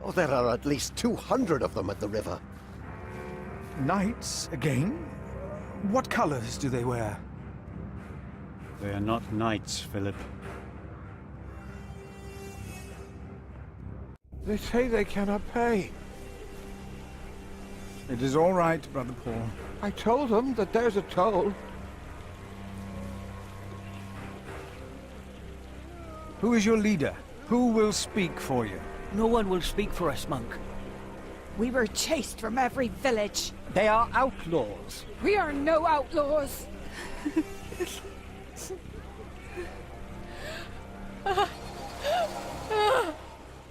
Oh, there are at least 200 of them at the river. Knights again? What colors do they wear? They are not knights, Philip. They say they cannot pay. It is all right, Brother Paul. I told them that there's a toll. Who is your leader? Who will speak for you? No one will speak for us, monk. We were chased from every village. They are outlaws. We are no outlaws.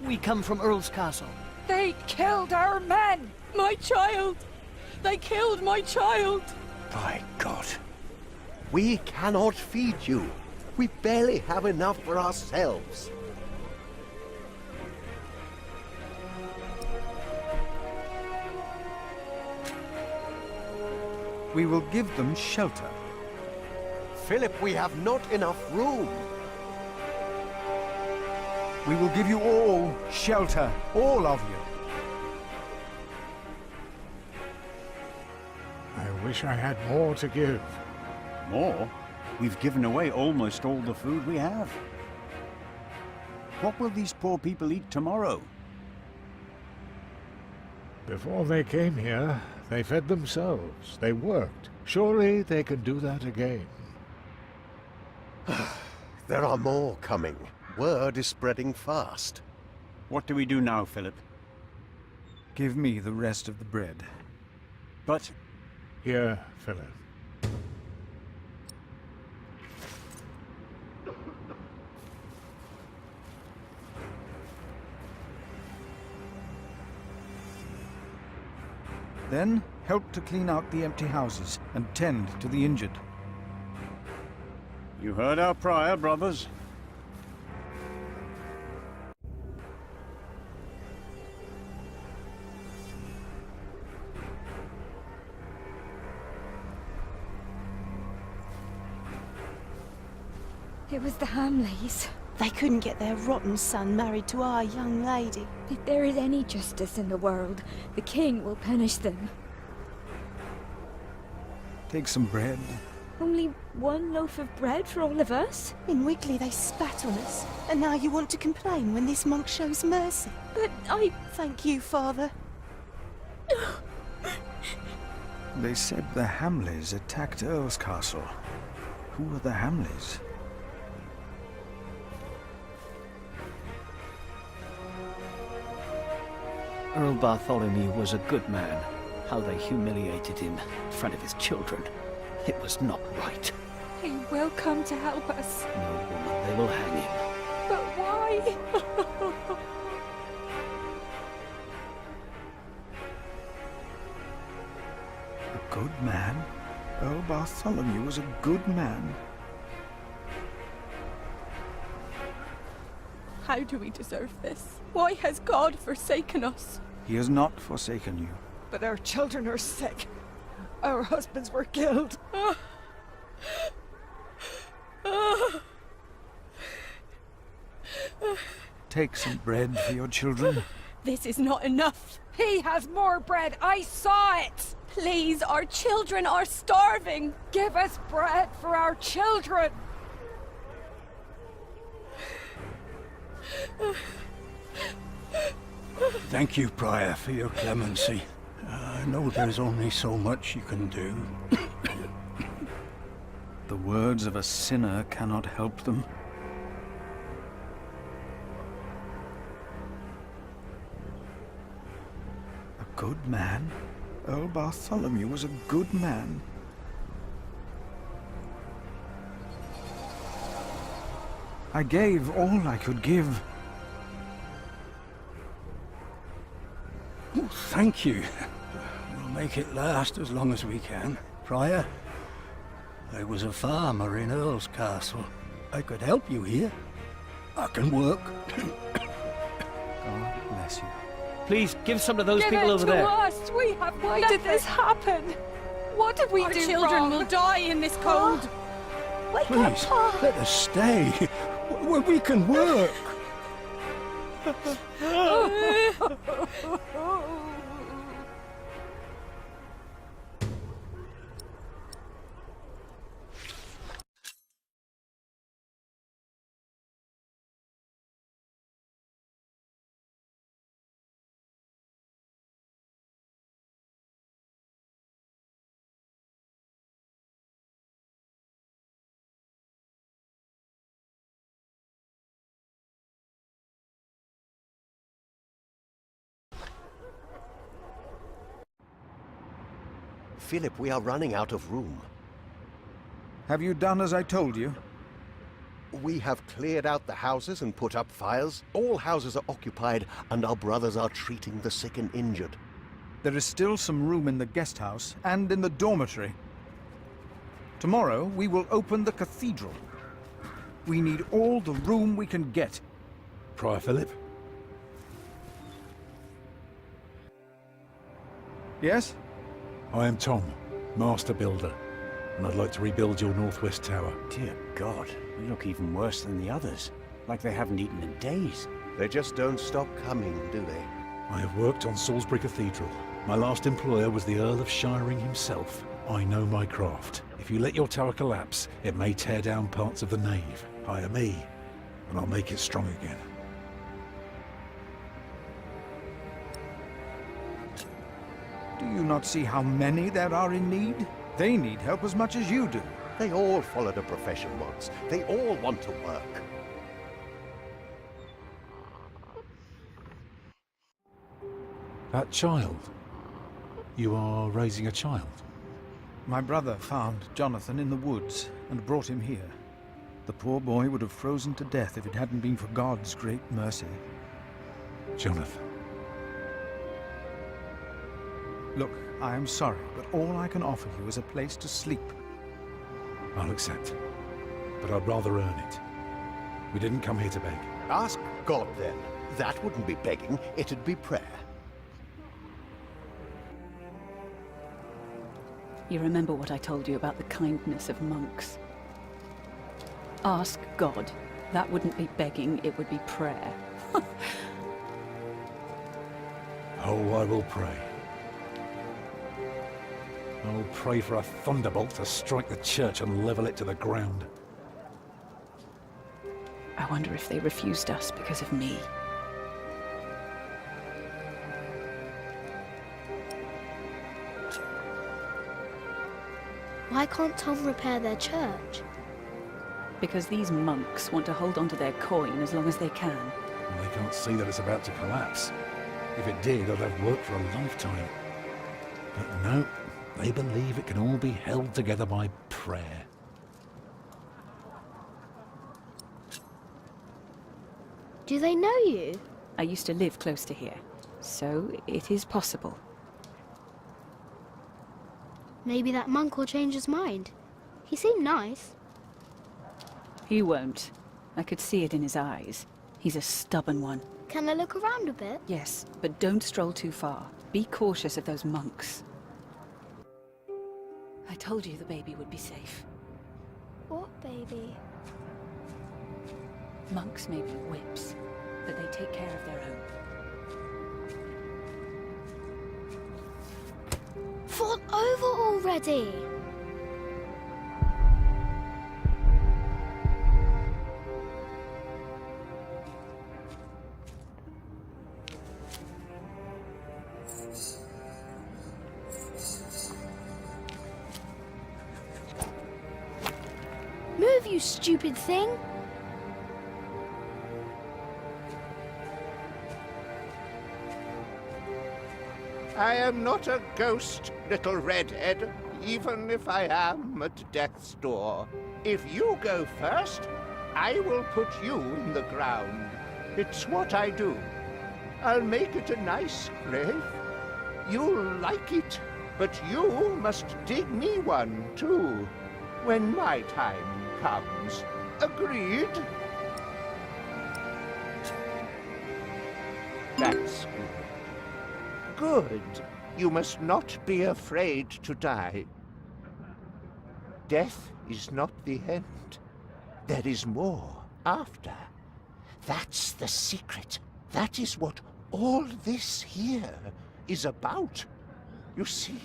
We come from Earl's Castle. They killed our men. My child! They killed my child! By God. We cannot feed you. We barely have enough for ourselves. We will give them shelter. Philip, we have not enough room. We will give you all shelter, all of you. I wish I had more to give. More? We've given away almost all the food we have. What will these poor people eat tomorrow? Before they came here, they fed themselves. They worked. Surely they can do that again. There are more coming. Word is spreading fast. What do we do now, Philip? Give me the rest of the bread. But... Here, Philip. Then, help to clean out the empty houses and tend to the injured. You heard our prior, brothers. It was the Hamleys. They couldn't get their rotten son married to our young lady. If there is any justice in the world, the king will punish them. Take some bread. Only one loaf of bread for all of us? In Wigley they spat on us, and now you want to complain when this monk shows mercy. But I... Thank you, Father. They said the Hamleys attacked Earl's Castle. Who are the Hamleys? Earl Bartholomew was a good man. How they humiliated him in front of his children. It was not right. He will come to help us. No, woman, they will hang him. But why? A good man? Earl Bartholomew was a good man. How do we deserve this? Why has God forsaken us? He has not forsaken you. But our children are sick. Our husbands were killed. Take some bread for your children. This is not enough. He has more bread. I saw it. Please, our children are starving. Give us bread for our children. Thank you, Prior, for your clemency. I know there's only so much you can do. The words of a sinner cannot help them. A good man? Earl Bartholomew was a good man. I gave all I could give. Oh, thank you. We'll make it last as long as we can. Prior, I was a farmer in Earl's Castle. I could help you here. I can work. God bless you. Please, give some to those Give people it over to there. us. We have Why nothing. did this happen? What did we Our do children wrong? will die in this cold. Please, let us stay. We can work. Philip, we are running out of room. Have you done as I told you? We have cleared out the houses and put up fires. All houses are occupied, and our brothers are treating the sick and injured. There is still some room in the guest house and in the dormitory. Tomorrow, we will open the cathedral. We need all the room we can get. Prior Philip? Yes? I am Tom, Master Builder, and I'd like to rebuild your northwest tower. Dear God, they look even worse than the others. Like they haven't eaten in days. They just don't stop coming, do they? I have worked on Salisbury Cathedral. My last employer was the Earl of Shiring himself. I know my craft. If you let your tower collapse, it may tear down parts of the nave. Hire me, and I'll make it strong again. Do you not see how many there are in need? They need help as much as you do. They all followed a profession once. They all want to work. That child? You are raising a child? My brother found Jonathan in the woods and brought him here. The poor boy would have frozen to death if it hadn't been for God's great mercy. Jonathan. Look, I am sorry, but all I can offer you is a place to sleep. I'll accept. But I'd rather earn it. We didn't come here to beg. Ask God, then. That wouldn't be begging, it'd be prayer. You remember what I told you about the kindness of monks? Ask God. That wouldn't be begging, it would be prayer. Oh, I will pray. I'll pray for a thunderbolt to strike the church and level it to the ground. I wonder if they refused us because of me. Why can't Tom repair their church? Because these monks want to hold on to their coin as long as they can. And they can't see that it's about to collapse. If it did, I'd have worked for a lifetime. But no, they believe it can all be held together by prayer. Do they know you? I used to live close to here, so it is possible. Maybe that monk will change his mind. He seemed nice. He won't. I could see it in his eyes. He's a stubborn one. Can I look around a bit? Yes, but don't stroll too far. Be cautious of those monks. I told you the baby would be safe. What baby? Monks may be whips, but they take care of their own. Fall over already! Move, you stupid thing! I am not a ghost, little redhead, even if I am at death's door. If you go first, I will put you in the ground. It's what I do. I'll make it a nice grave. You'll like it, but you must dig me one, too, when my time comes. Agreed? That's good. Good. You must not be afraid to die. Death is not the end. There is more after. That's the secret. That is what all this here is about. You see?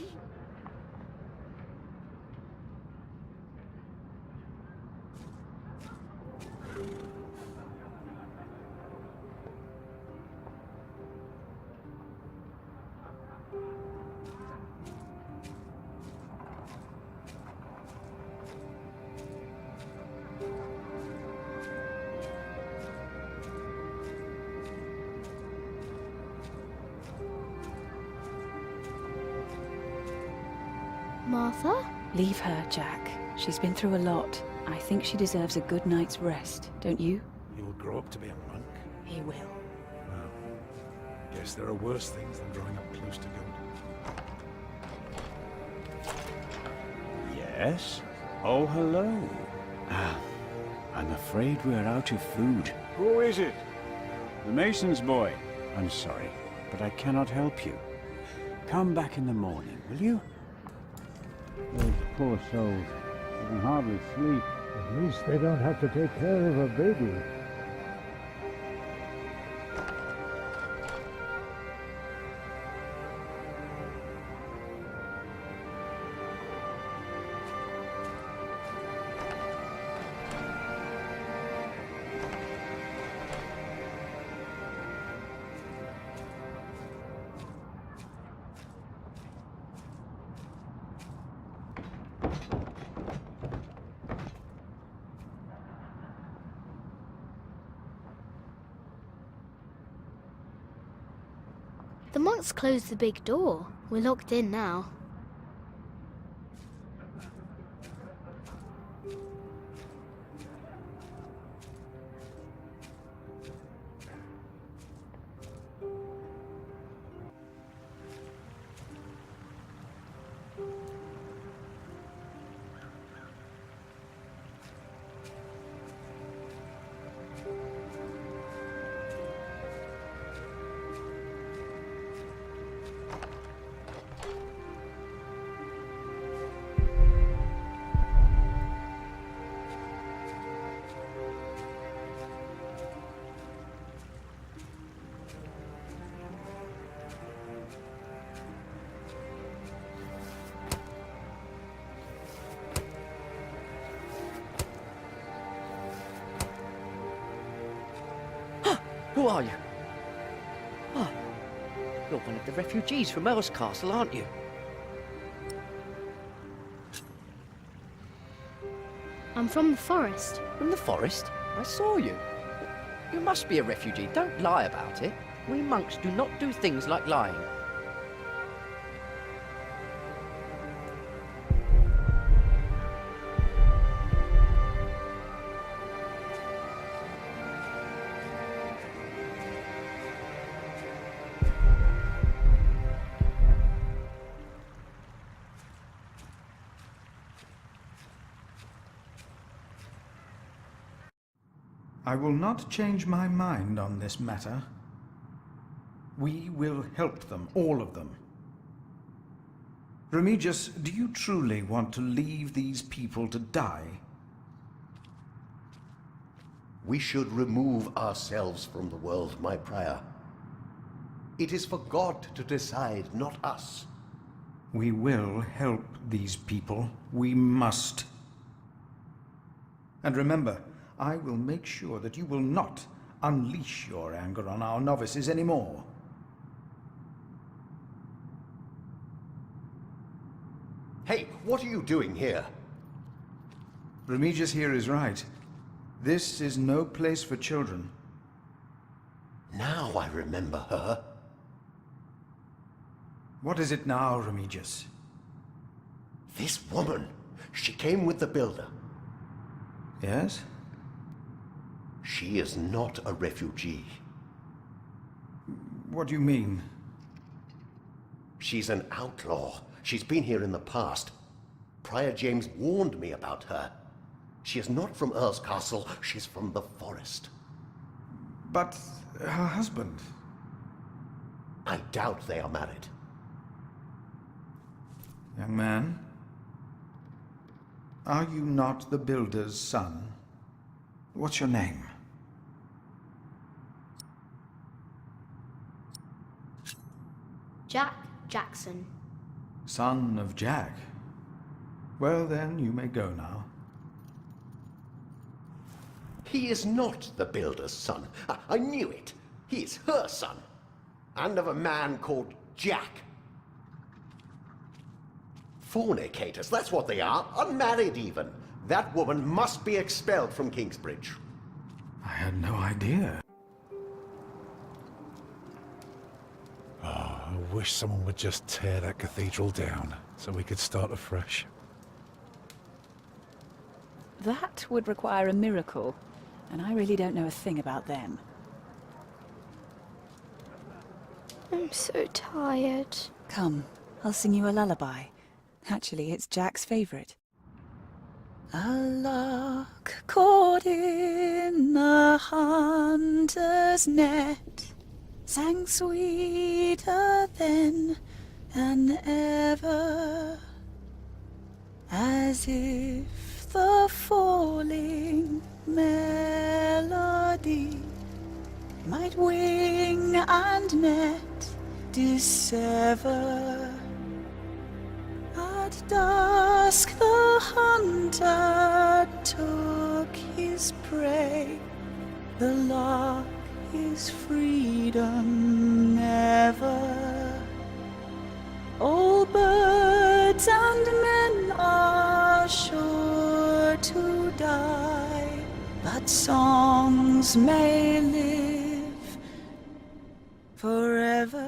Martha? Leave her, Jack. She's been through a lot. I think she deserves a good night's rest, don't you? He will grow up to be a monk. He will. Well, guess there are worse things than growing up close to God. Yes? Oh, hello. I'm afraid we're out of food. Who is it? The mason's boy. I'm sorry, but I cannot help you. Come back in the morning, will you? Those poor souls. They can hardly sleep. At least they don't have to take care of a baby. The monks closed the big door. We're locked in now. Who are you? Oh, you're one of the refugees from Earl's Castle, aren't you? I'm from the forest. From the forest? I saw you. You must be a refugee. Don't lie about it. We monks do not do things like lying. I will not change my mind on this matter. We will help them, all of them. Remigius, do you truly want to leave these people to die? We should remove ourselves from the world, my prior. It is for God to decide, not us. We will help these people. We must. And remember, I will make sure that you will not unleash your anger on our novices anymore. Hey, what are you doing here? Remigius here is right. This is no place for children. Now I remember her. What is it now, Remigius? This woman. She came with the builder. Yes? She is not a refugee. What do you mean? She's an outlaw. She's been here in the past. Prior James warned me about her. She is not from Earl's Castle. She's from the forest. But her husband? I doubt they are married. Young man, are you not the builder's son? What's your name? Jack Jackson. Son of Jack. Well then, you may go now. He is not the builder's son. I knew it. He is her son. And of a man called Jack. Fornicators, that's what they are. Unmarried even. That woman must be expelled from Kingsbridge. I had no idea. Oh, I wish someone would just tear that cathedral down so we could start afresh. That would require a miracle, and I really don't know a thing about them. I'm so tired. Come, I'll sing you a lullaby. Actually, it's Jack's favourite. A lark caught in a hunter's net sang sweeter than ever, as if the falling melody might wing and net dissever. At dusk the hunter took his prey, the lark his freedom never. All birds and men are sure to die, but songs may live forever.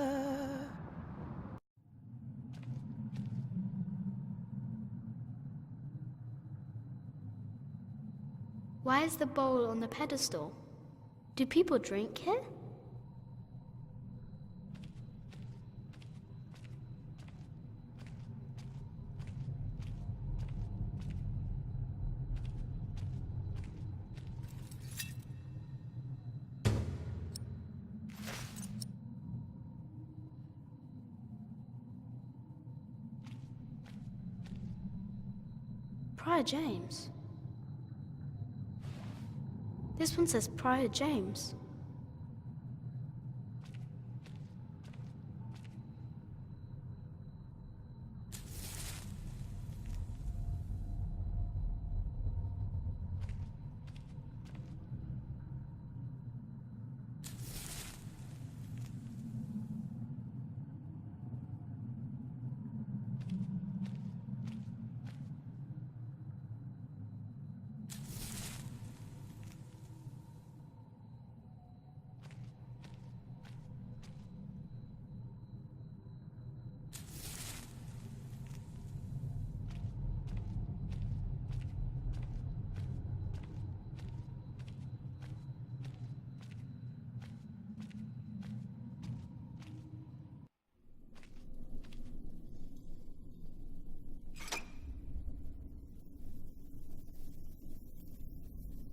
Why is the bowl on the pedestal? Do people drink here? Prior James. This one says Prior James.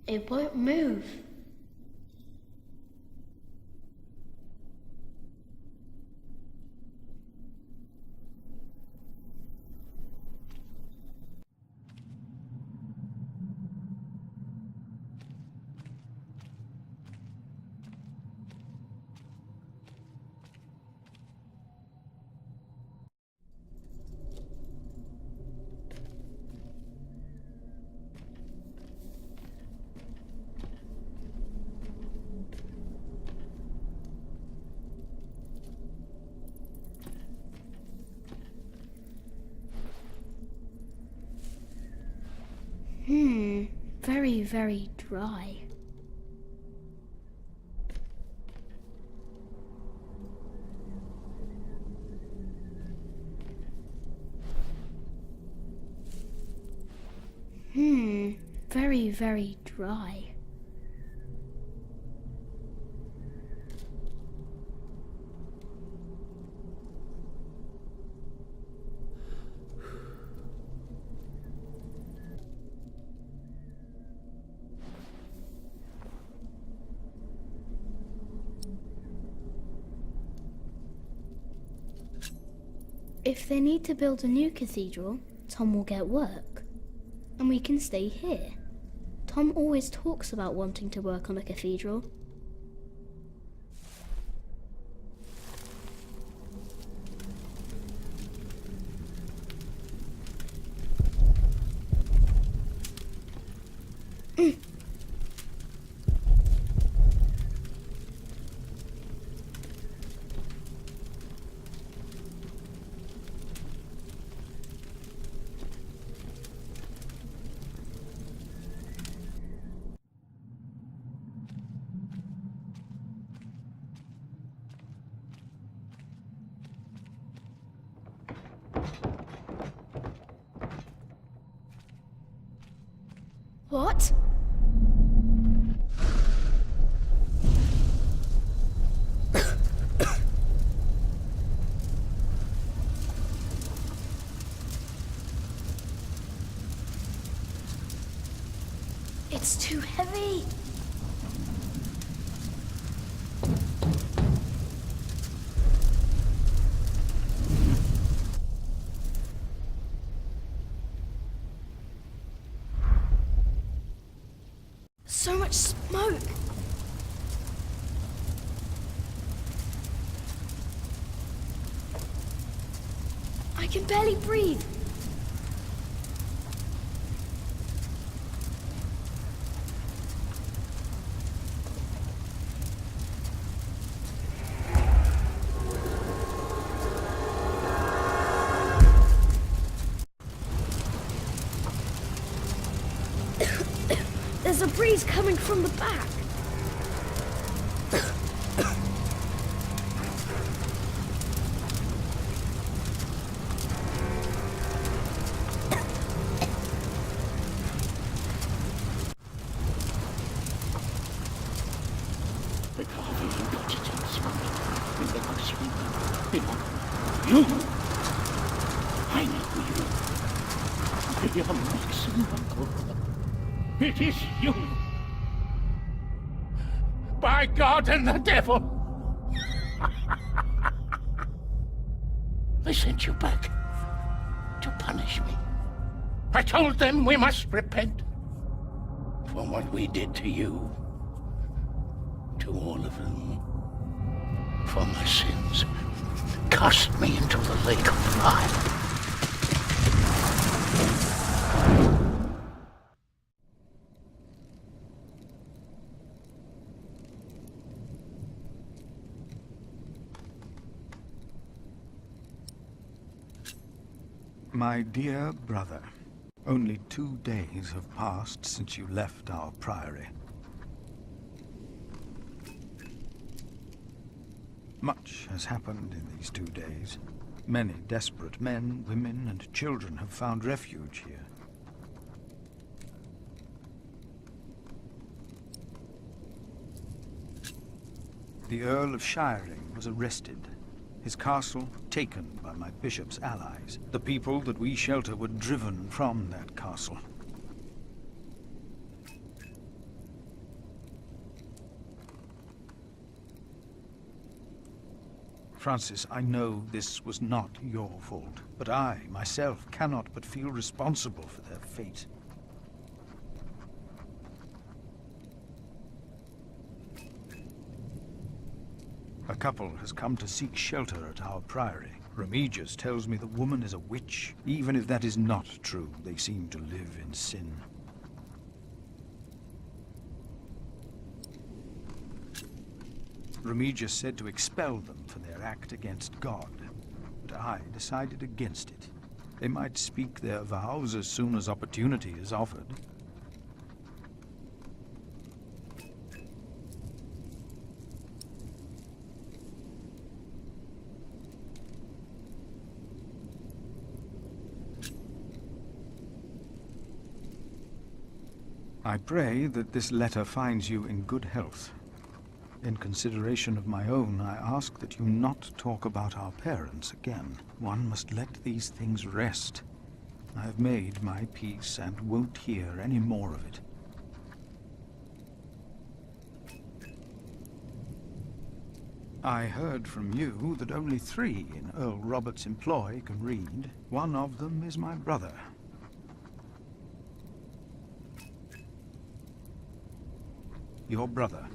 It won't move. Very, very dry. Very, very dry. If they need to build a new cathedral, Tom will get work. And we can stay here. Tom always talks about wanting to work on a cathedral. What? It's too heavy. So much smoke. I can barely breathe. There's a breeze coming from the back. You! I know you. You're Maxim. It is you. By God and the devil! They sent you back to punish me. I told them we must repent for what we did to you. To all of them. For my sins. Cast me into the lake of fire. My dear brother, only 2 days have passed since you left our priory. Much has happened in these 2 days. Many desperate men, women, and children have found refuge here. The Earl of Shiring was arrested. His castle taken by my bishop's allies. The people that we shelter were driven from that castle. Francis, I know this was not your fault, but I, myself, cannot but feel responsible for their fate. A couple has come to seek shelter at our priory. Remigius tells me the woman is a witch. Even if that is not true, they seem to live in sin. Remigius said to expel them for their act against God, but I decided against it. They might speak their vows as soon as opportunity is offered. I pray that this letter finds you in good health. In consideration of my own, I ask that you not talk about our parents again. One must let these things rest. I have made my peace and won't hear any more of it. I heard from you that only 3 in Earl Robert's employ can read. One of them is my brother. Your brother,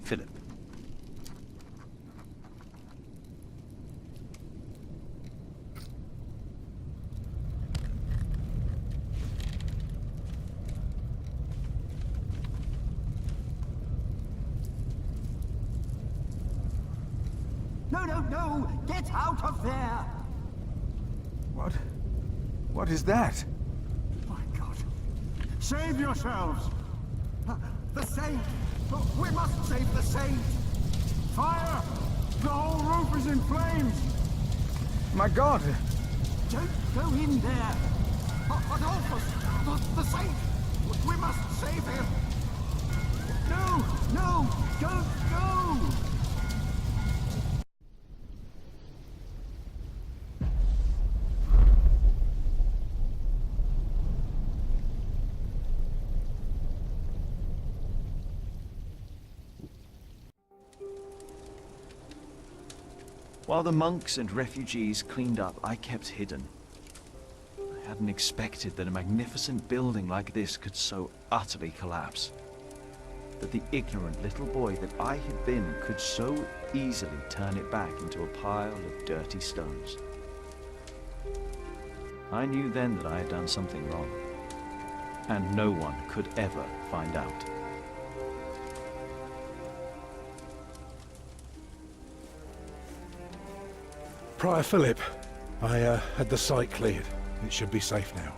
Philip. No! Get out of there! What is that? My God! Save yourselves! The saint! We must save the saint! Fire! The whole roof is in flames! My God! Don't go in there! Adolphus! The saint! We must save him! No! No! Don't go! While the monks and refugees cleaned up, I kept hidden. I hadn't expected that a magnificent building like this could so utterly collapse. That the ignorant little boy that I had been could so easily turn it back into a pile of dirty stones. I knew then that I had done something wrong, and no one could ever find out. Prior Philip, I had the site cleared. It should be safe now.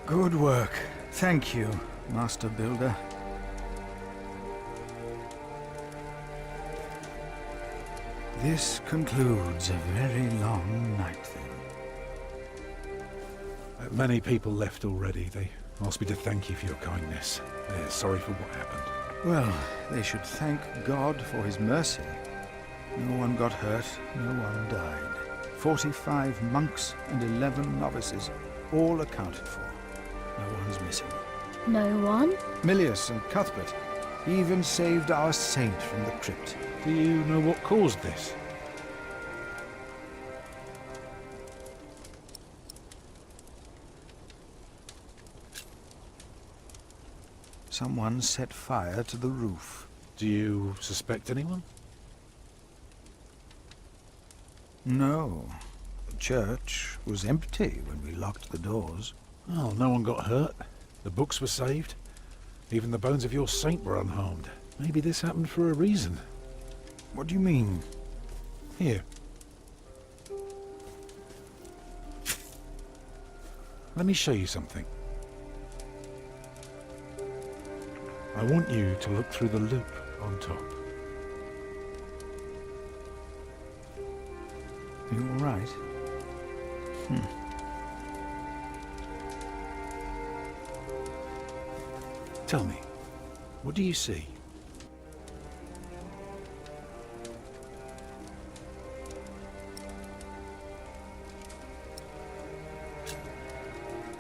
Good work. Thank you, Master Builder. This concludes a very long night then. Many people left already. They asked me to thank you for your kindness. They're sorry for what happened. Well, they should thank God for his mercy. No one got hurt, no one died. 45 monks and 11 novices, all accounted for. No one's missing. No one? Milius and Cuthbert even saved our saint from the crypt. Do you know what caused this? Someone set fire to the roof. Do you suspect anyone? No. The church was empty when we locked the doors. Oh, no one got hurt. The books were saved. Even the bones of your saint were unharmed. Maybe this happened for a reason. What do you mean? Here. Let me show you something. I want you to look through the loop on top. You all right? Tell me, what do you see?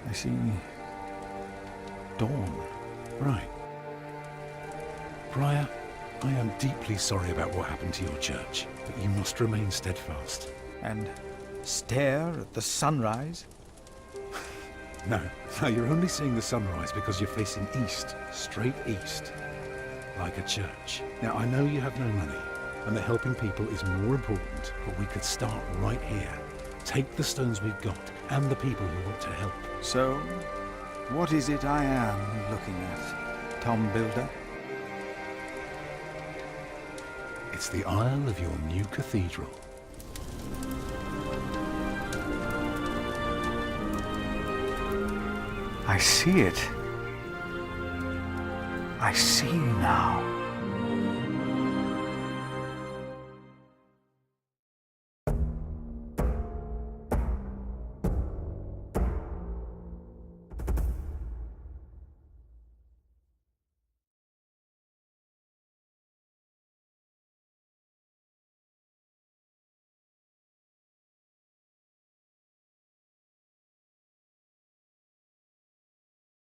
I see dawn. Right. Prior, I am deeply sorry about what happened to your church, but you must remain steadfast. And stare at the sunrise? No, you're only seeing the sunrise because you're facing east, straight east, like a church. Now, I know you have no money, and that helping people is more important, but we could start right here. Take the stones we've got, and the people who want to help. So, what is it I am looking at, Tom Builder? It's the aisle of your new cathedral. I see it. I see now.